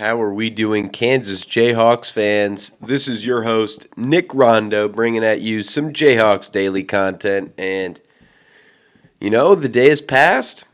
How are we doing, Kansas Jayhawks fans? This is your host, Nick Rondeau, bringing at you some Jayhawks Daily content. And, the day has passed.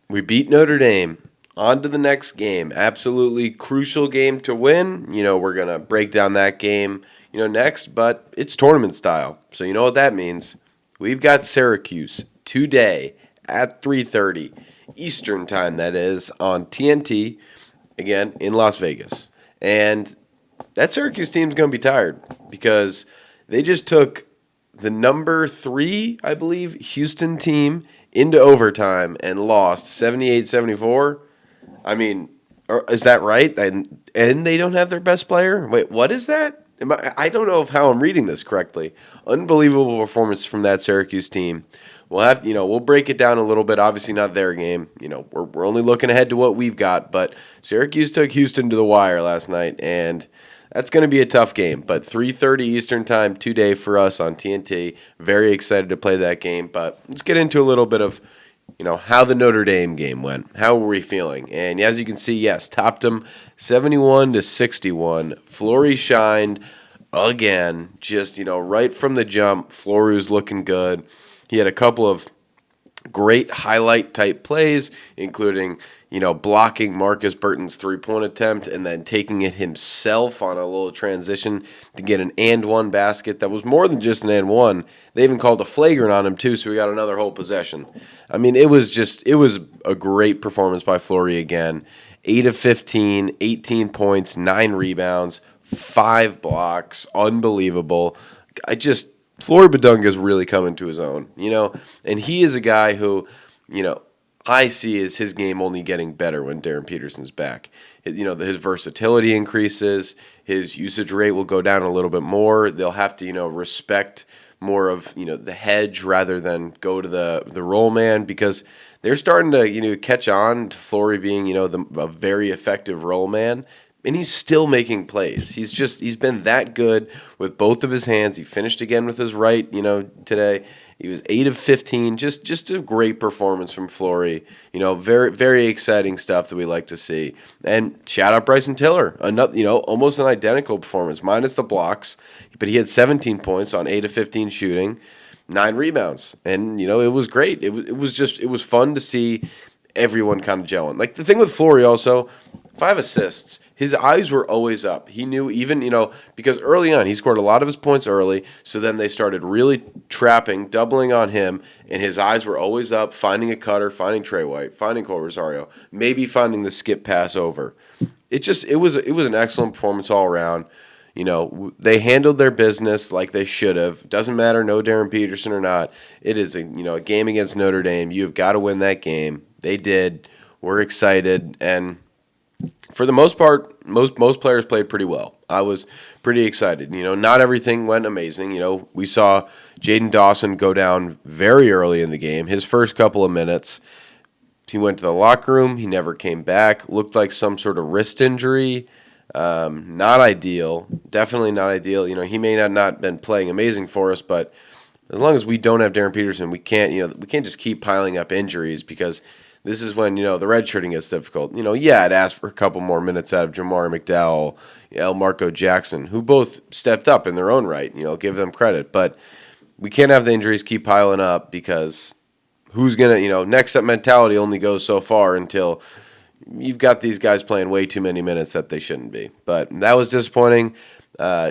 We beat Notre Dame. On to the next game. Absolutely crucial game to win. We're going to break down that game, next, but it's tournament style. So you know what that means. We've got Syracuse today at 3:30 Eastern time, that is, on TNT. Again, in Las Vegas. And that Syracuse team's going to be tired because they just took the number 3, I believe, Houston team into overtime and lost 78-74. I mean, is that right? And they don't have their best player? Wait, what is that? I don't know how I'm reading this correctly. Unbelievable performance from that Syracuse team. We'll break it down a little bit. Obviously, not their game. We're only looking ahead to what we've got. But Syracuse took Houston to the wire last night, and that's going to be a tough game. But 3:30 Eastern time today for us on TNT. Very excited to play that game. But let's get into a little bit of how the Notre Dame game went. How were we feeling? And as you can see, yes, topped them 71-61. Flory shined again. Just right from the jump, Flory was looking good. He had a couple of great highlight-type plays, including, blocking Marcus Burton's three-point attempt and then taking it himself on a little transition to get an and-one basket that was more than just an and-one. They even called a flagrant on him, too, so we got another whole possession. I mean, it was a great performance by Flory again. 8 of 15, 18 points, 9 rebounds, 5 blocks. Unbelievable. Flory Badunga is really coming to his own, and he is a guy who, I see as his game only getting better when Darren Peterson's back. His versatility increases, his usage rate will go down a little bit more. They'll have to, respect more of, the hedge rather than go to the roll man because they're starting to, catch on to Flory being, a very effective roll man. And he's still making plays. He's been that good with both of his hands. He finished again with his right, today. He was 8 of 15. Just a great performance from Flory. Very, very exciting stuff that we like to see. And shout out Bryson Tiller. Another, almost an identical performance, minus the blocks. But he had 17 points on 8 of 15 shooting, 9 rebounds. And, it was great. It was fun to see everyone kind of gelling. Like the thing with Flory also, 5 assists. His eyes were always up. He knew even, because early on, he scored a lot of his points early, so then they started really trapping, doubling on him, and his eyes were always up, finding a cutter, finding Trey White, finding Cole Rosario, maybe finding the skip pass over. It was an excellent performance all around. They handled their business like they should have. Doesn't matter, no Darren Peterson or not. It is a game against Notre Dame. You've got to win that game. They did. We're excited, and for the most part, most players played pretty well. I was pretty excited. Not everything went amazing. We saw Jaden Dawson go down very early in the game. His first couple of minutes, he went to the locker room. He never came back. Looked like some sort of wrist injury. Not ideal. Definitely not ideal. He may not been playing amazing for us, but as long as we don't have Darren Peterson, we can't just keep piling up injuries because this is when, the redshirting gets difficult. I'd ask for a couple more minutes out of Jamari McDowell, El Marco Jackson, who both stepped up in their own right, give them credit. But we can't have the injuries keep piling up because who's going to, next up mentality only goes so far until you've got these guys playing way too many minutes that they shouldn't be. But that was disappointing.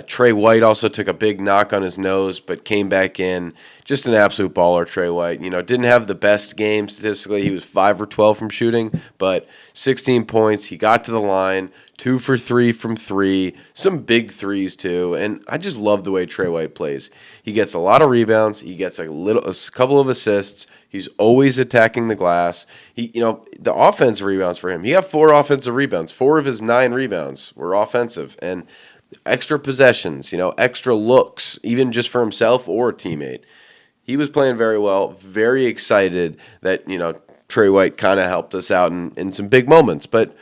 Trey White also took a big knock on his nose, but came back in. Just an absolute baller, Trey White. Didn't have the best game statistically. He was 5 for 12 from shooting, but 16 points. He got to the line, 2 for 3 from 3, some big threes too. And I just love the way Trey White plays. He gets a lot of rebounds. He gets a couple of assists. He's always attacking the glass. The offensive rebounds for him. He got 4 offensive rebounds. 4 of his 9 rebounds were offensive, and extra possessions, extra looks, even just for himself or a teammate. He was playing very well, very excited that, Trey White kind of helped us out in some big moments. But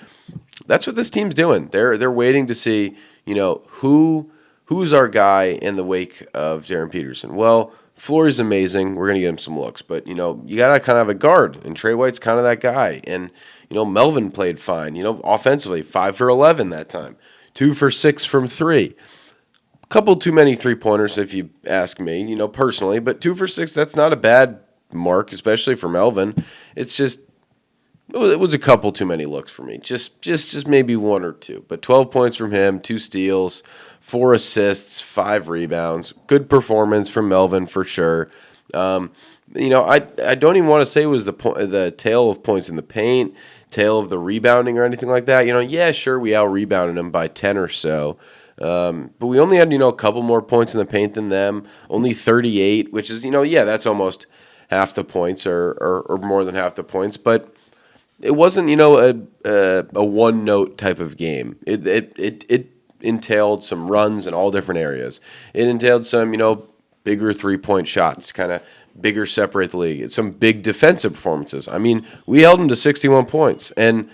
that's what this team's doing. They're waiting to see, who's our guy in the wake of Darren Peterson. Well, Flory's amazing. We're going to get him some looks. But, you got to kind of have a guard, and Trey White's kind of that guy. And, Melvin played fine. Offensively, 5 for 11 that time, 2 for 6 from three. Couple too many 3-pointers, if you ask me, personally. But 2 for 6, that's not a bad mark, especially for Melvin. It's just it was a couple too many looks for me. Just maybe 1 or 2. But 12 points from him, 2 steals, 4 assists, 5 rebounds. Good performance from Melvin for sure. I don't even want to say it was the tale of points in the paint, tale of the rebounding or anything like that. Yeah, sure, we out-rebounded them by 10 or so. But we only had, a couple more points in the paint than them, only 38, which is, that's almost half the points or more than half the points. But it wasn't, a one-note type of game. It entailed some runs in all different areas. It entailed some, bigger three-point shots, kind of bigger separate the league. Some big defensive performances. I mean, we held them to 61 points. And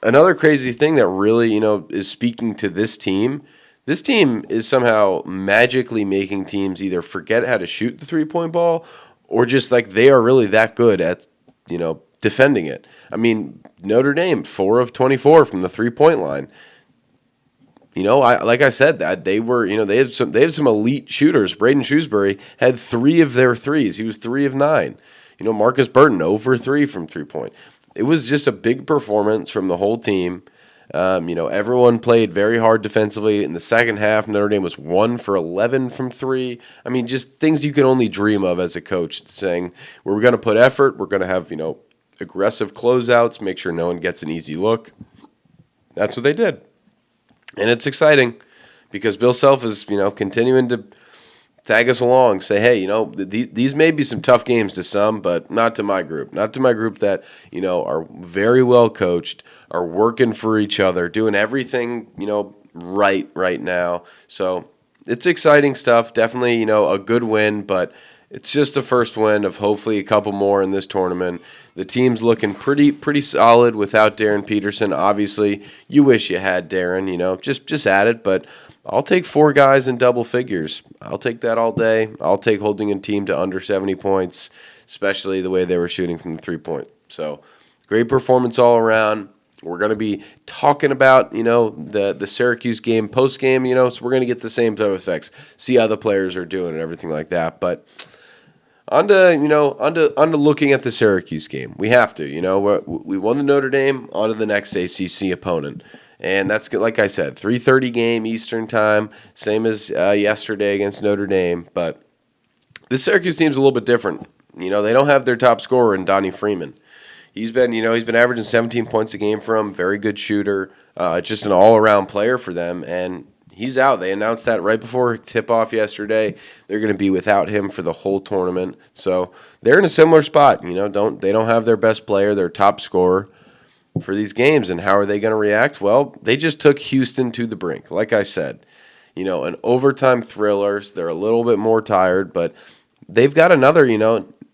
another crazy thing that really, is speaking to this team is somehow magically making teams either forget how to shoot the three-point ball or just like they are really that good at, defending it. I mean, Notre Dame, 4 of 24 from the three-point line. Like I said, that they were, they had some elite shooters. Braden Shrewsbury had 3 of their threes. He was 3 of 9. Marcus Burton, 0 for 3 from three-point. It was just a big performance from the whole team. Everyone played very hard defensively. In the second half, Notre Dame was 1 for 11 from 3. I mean, just things you can only dream of as a coach, saying, we're going to put effort, we're going to have, aggressive closeouts, make sure no one gets an easy look. That's what they did. And it's exciting because Bill Self is, continuing to tag us along, say, hey, these may be some tough games to some, but not to my group. Not to my group that, are very well coached, are working for each other, doing everything, right now. So it's exciting stuff. Definitely, a good win, but it's just the first win of hopefully a couple more in this tournament. The team's looking pretty solid without Darren Peterson. Obviously, you wish you had Darren, just add it, but I'll take 4 guys in double figures. I'll take that all day. I'll take holding a team to under 70 points, especially the way they were shooting from the three-point. So, great performance all around. We're going to be talking about, the Syracuse game post-game, so we're going to get the same type of effects, see how the players are doing and everything like that. But on to looking at the Syracuse game. We have to, we won the Notre Dame, on to the next ACC opponent. And that's, like I said, 3:30 game Eastern time, same as yesterday against Notre Dame. But this Syracuse team's a little bit different. They don't have their top scorer in Donnie Freeman. He's been averaging 17 points a game for them, very good shooter, just an all-around player for them, and he's out. They announced that right before tip-off yesterday. They're going to be without him for the whole tournament. So they're in a similar spot. They don't have their best player, their top scorer, for these games. And how are they going to react? Well, they just took Houston to the brink. Like I said, an overtime thrillers. They're a little bit more tired, but they've got another,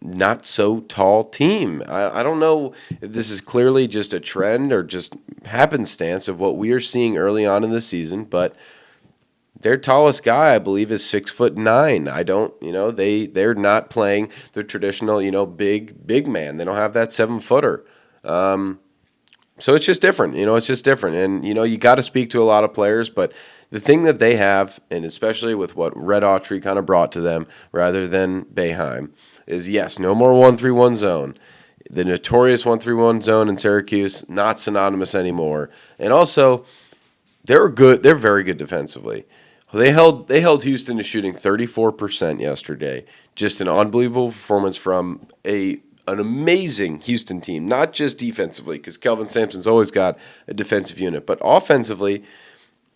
not so tall team. I don't know if this is clearly just a trend or just happenstance of what we are seeing early on in the season, but their tallest guy, I believe, is 6'9". I don't, they're not playing the traditional, big man. They don't have that 7-footer. So it's just different, it's just different. And, you got to speak to a lot of players, but the thing that they have, and especially with what Red Autry kind of brought to them rather than Boeheim, is yes, no more 1-3-1 zone. The notorious 1-3-1 zone in Syracuse, not synonymous anymore. And also, they're very good defensively. They held Houston to shooting 34% yesterday. Just an unbelievable performance from an amazing Houston team, not just defensively, because Kelvin Sampson's always got a defensive unit, but offensively,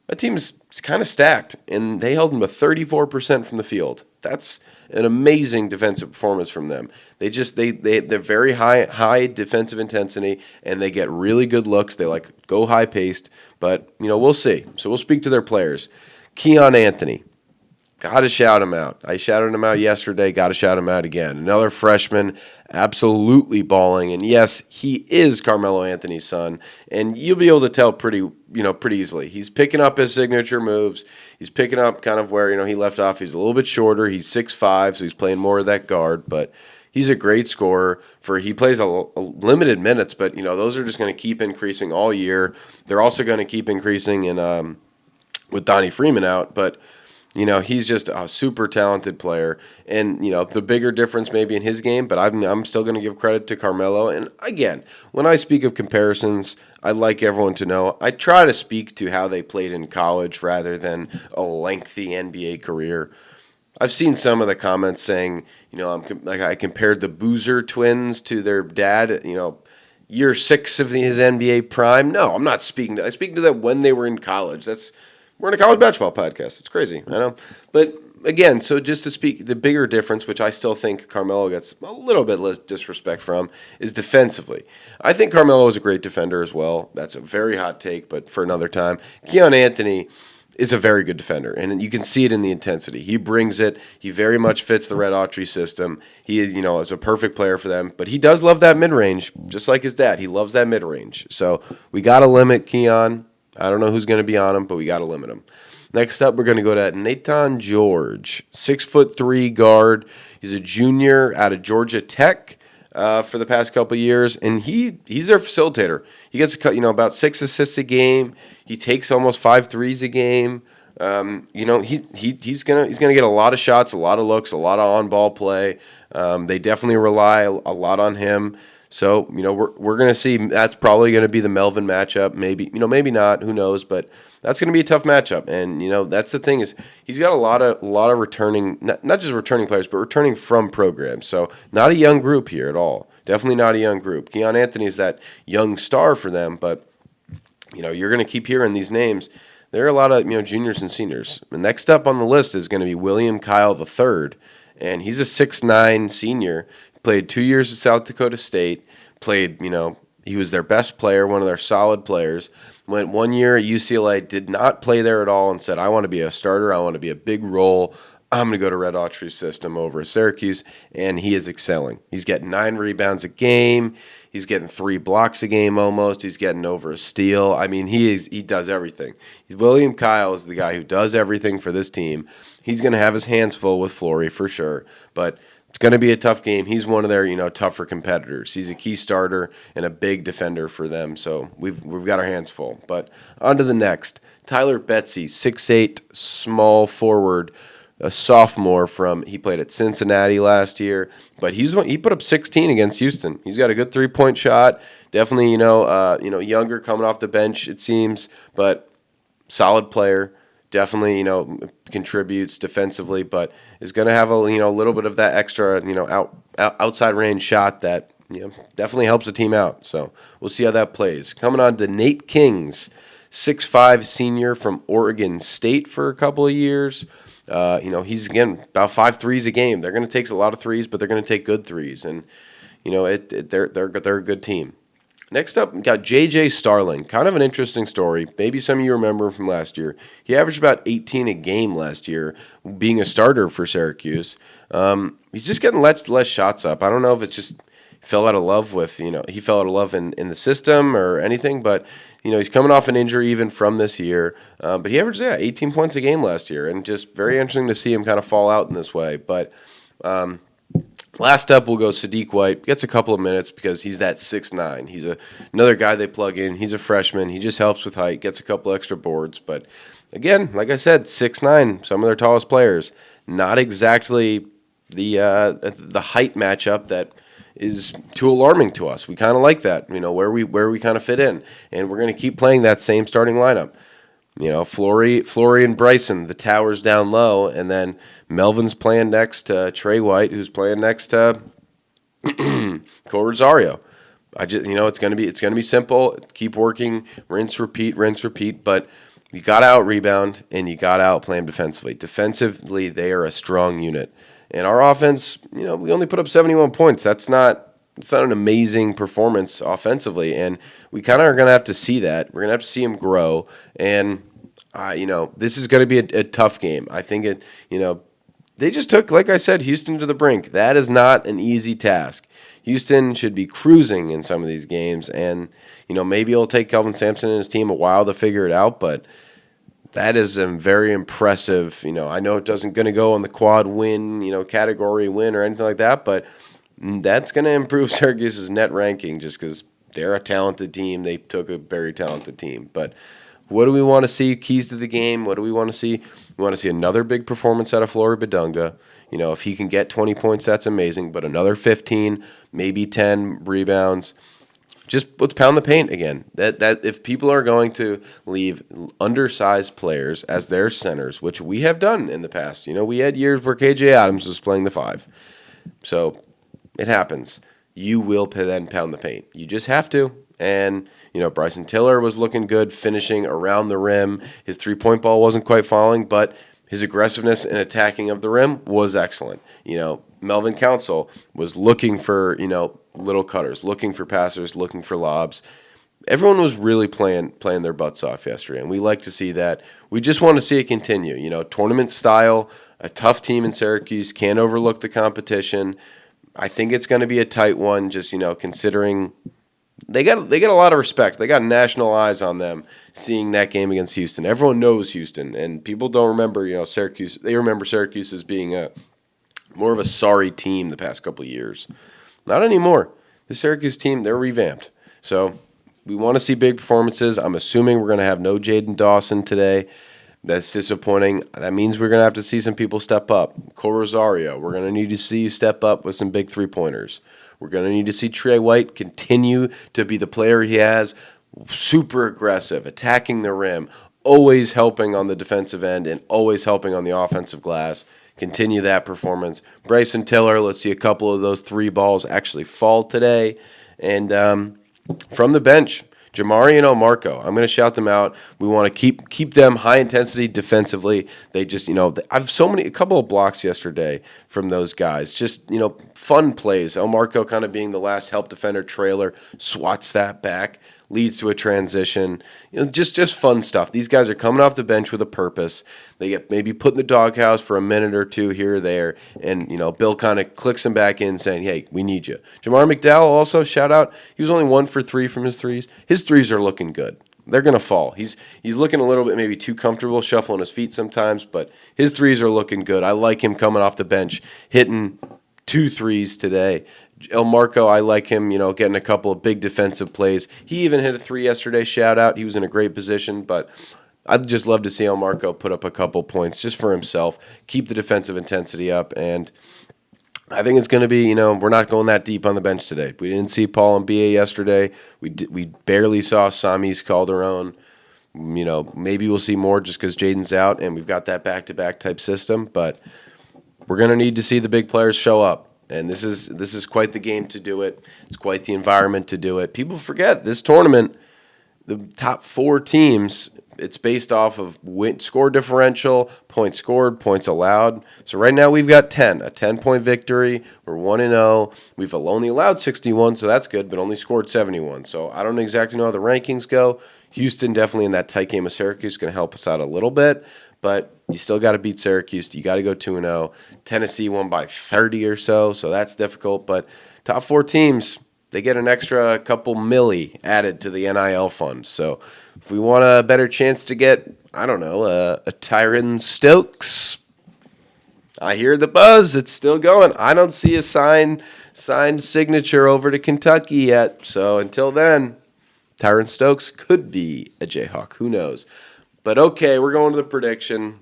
that team is kind of stacked, and they held them to 34% from the field. That's an amazing defensive performance from them. They're very high defensive intensity, and they get really good looks. They go high paced, but we'll see. So we'll speak to their players. Keon Anthony, got to shout him out. I shouted him out yesterday. Got to shout him out again. Another freshman, absolutely balling. And yes, he is Carmelo Anthony's son, and you'll be able to tell pretty easily. He's picking up his signature moves. He's picking up kind of where he left off. He's a little bit shorter. He's 6'5", so he's playing more of that guard, but He's a great scorer. He plays a limited minutes, but those are just going to keep increasing all year. They're also going to keep increasing in with Donnie Freeman out, but he's just a super talented player. And the bigger difference maybe in his game, but I'm still going to give credit to Carmelo. And again, when I speak of comparisons, I'd like everyone to know I try to speak to how they played in college rather than a lengthy NBA career. I've seen some of the comments saying, I compared the Boozer twins to their dad, year 6 of his NBA prime. No, I'm not speaking to. I speak to them when they were in college. We're in a college basketball podcast. It's crazy, I know. But again, so just to speak, the bigger difference, which I still think Carmelo gets a little bit less disrespect from, is defensively. I think Carmelo is a great defender as well. That's a very hot take, but for another time. Keon Anthony is a very good defender, and you can see it in the intensity. He brings it. He very much fits the Red Autry system. He is a perfect player for them, but he does love that mid-range, just like his dad. He loves that mid-range. So we got to limit Keon. I don't know who's going to be on him, but we got to limit him. Next up, we're going to go to Nathan George, 6'3" guard. He's a junior out of Georgia Tech for the past couple of years, and he's their facilitator. He gets about 6 assists a game. He takes almost 5 threes a game. He's gonna get a lot of shots, a lot of looks, a lot of on-ball play. They definitely rely a lot on him. So, we're going to see that's probably going to be the Melvin matchup. Maybe, maybe not. Who knows? But that's going to be a tough matchup. And, that's the thing is he's got a lot of returning, not just returning players, but returning from programs. So not a young group here at all. Definitely not a young group. Keon Anthony is that young star for them. But, you're going to keep hearing these names. There are a lot of, juniors and seniors. And next up on the list is going to be William Kyle III. And he's a 6'9" senior. Played 2 years at South Dakota State. He was their best player, one of their solid players. Went 1 year at UCLA, did not play there at all, and said, I want to be a starter. I want to be a big role. I'm going to go to Red Autry's system over at Syracuse, and he is excelling. He's getting 9 rebounds a game. He's getting 3 blocks a game almost. He's getting over a steal. I mean, he does everything. William Kyle is the guy who does everything for this team. He's going to have his hands full with Flory for sure, but it's going to be a tough game. He's one of their, tougher competitors. He's a key starter and a big defender for them. So we've got our hands full. But on to the next. Tyler Betsy, 6'8", small forward, a sophomore he played at Cincinnati last year. But he put up 16 against Houston. He's got a good 3-point shot. Definitely, younger coming off the bench, it seems, but solid player. Definitely, contributes defensively, but is going to have a little bit of that extra, outside range shot that definitely helps the team out. So we'll see how that plays. Coming on to Nate Kings, 6'5" senior from Oregon State for a couple of years. He's again about 5 threes a game. They're going to take a lot of threes, but they're going to take good threes, and they're a good team. Next up, we got J.J. Starling. Kind of an interesting story. Maybe some of you remember from last year. He averaged about 18 a game last year, being a starter for Syracuse. He's just getting less shots up. I don't know if it's just he fell out of love in the system or anything, but he's coming off an injury even from this year. But he averaged 18 points a game last year, and just very interesting to see him kind of fall out in this way. But last up, we'll go Sadiq White. Gets a couple of minutes because he's that 6'9". He's another guy they plug in. He's a freshman. He just helps with height, gets a couple extra boards. But again, like I said, 6'9", some of their tallest players. Not exactly the height matchup that is too alarming to us. We kind of like that, where we kind of fit in. And we're going to keep playing that same starting lineup. Flory and Bryson, the towers down low, and then Melvin's playing next to Trey White, who's playing next to Cole Rosario. It's gonna be simple. Keep working, rinse, repeat, but you got to out rebound and you got to outplay them defensively. Defensively, they are a strong unit. And our offense, we only put up 71 points. It's not an amazing performance offensively, and we kind of are going to have to see that. We're going to have to see him grow, and this is going to be a tough game. I think they just took, like I said, Houston to the brink. That is not an easy task. Houston should be cruising in some of these games, and maybe it'll take Kelvin Sampson and his team a while to figure it out, but that is a very impressive. I know it doesn't going to go on the quad win, category win or anything like that, but That's going to improve Syracuse's net ranking just because they're a talented team. They took a very talented team. But what do we want to see? Keys to the game. What do we want to see? We want to see another big performance out of Flory Badunga. If he can get 20 points, that's amazing. But another 15, maybe 10 rebounds. Just let's pound the paint again. That if people are going to leave undersized players as their centers, which we have done in the past. We had years where KJ Adams was playing the 5. So it happens. You will then pound the paint. You just have to. And, Bryson Tiller was looking good, finishing around the rim. His three-point ball wasn't quite falling, but his aggressiveness and attacking of the rim was excellent. Melvin Council was looking for, little cutters, looking for passers, looking for lobs. Everyone was really playing their butts off yesterday, and we like to see that. We just want to see it continue. Tournament style, a tough team in Syracuse, can't overlook the competition. I think it's going to be a tight one, just, considering they got a lot of respect. They got national eyes on them seeing that game against Houston. Everyone knows Houston, and people don't remember, Syracuse. They remember Syracuse as being more of a sorry team the past couple of years. Not anymore. The Syracuse team, they're revamped. So we want to see big performances. I'm assuming we're going to have no Jaden Dawson today. That's disappointing. That means we're going to have to see some people step up. Cole Rosario, we're going to need to see you step up with some big three-pointers. We're going to need to see Trey White continue to be the player he has, super aggressive, attacking the rim, always helping on the defensive end and always helping on the offensive glass. Continue that performance. Bryson Tiller, let's see a couple of those 3 balls actually fall today. And from the bench, Jamari and Omarco, I'm going to shout them out. We want to keep them high intensity defensively. They just, I've a couple of blocks yesterday from those guys. Just, fun plays. Omarco kind of being the last help defender trailer, swats that back, leads to a transition. Just fun stuff. These guys are coming off the bench with a purpose. They get maybe put in the doghouse for a minute or two here or there, and Bill kind of clicks them back in, saying, "Hey, we need you." Jamar McDowell also shout out. He was only 1 for 3 from his threes. His threes are looking good. They're gonna fall. He's looking a little bit maybe too comfortable shuffling his feet sometimes, but his threes are looking good. I like him coming off the bench, hitting 2 threes today. El Marco, I like him, getting a couple of big defensive plays. He even hit a 3 yesterday, shout out. He was in a great position, but I'd just love to see El Marco put up a couple points just for himself, keep the defensive intensity up, and I think it's going to be, we're not going that deep on the bench today. We didn't see Paul and BA yesterday. We barely saw Samis Calderon. Maybe we'll see more just because Jaden's out and we've got that back-to-back type system, but we're going to need to see the big players show up. And this is quite the game to do it. It's quite the environment to do it. People forget this tournament, the top 4 teams, it's based off of score differential, points scored, points allowed. So right now we've got 10, a 10-point victory. We're 1-0. We've only allowed 61, so that's good, but only scored 71. So I don't exactly know how the rankings go. Houston definitely in that tight game of Syracuse is going to help us out a little bit. But you still got to beat Syracuse. You got to go 2-0. Tennessee won by 30 or so that's difficult. But top 4 teams, they get an extra couple milli added to the NIL fund. So if we want a better chance to get, a Tyron Stokes, I hear the buzz. It's still going. I don't see a signed signature over to Kentucky yet. So until then, Tyron Stokes could be a Jayhawk. Who knows? But okay, we're going to the prediction.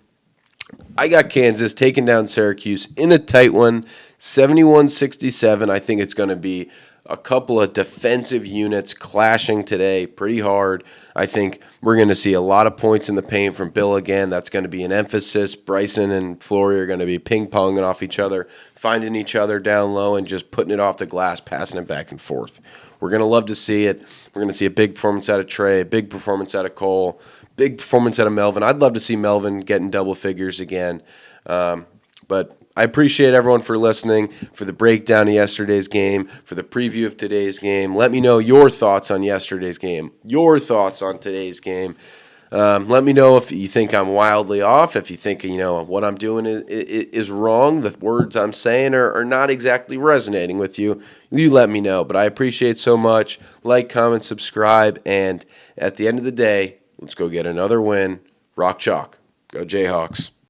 I got Kansas taking down Syracuse in a tight one, 71-67. I think it's going to be a couple of defensive units clashing today pretty hard. I think we're going to see a lot of points in the paint from Bill again. That's going to be an emphasis. Bryson and Flory are going to be ping-ponging off each other, finding each other down low and just putting it off the glass, passing it back and forth. We're going to love to see it. We're going to see a big performance out of Trey, a big performance out of Cole, big performance out of Melvin. I'd love to see Melvin getting double figures again. But I appreciate everyone for listening, for the breakdown of yesterday's game, for the preview of today's game. Let me know your thoughts on yesterday's game, your thoughts on today's game. Let me know if you think I'm wildly off, if you think what I'm doing is wrong, the words I'm saying are not exactly resonating with you. You let me know. But I appreciate so much. Like, comment, subscribe, and at the end of the day, let's go get another win. Rock chalk. Go Jayhawks.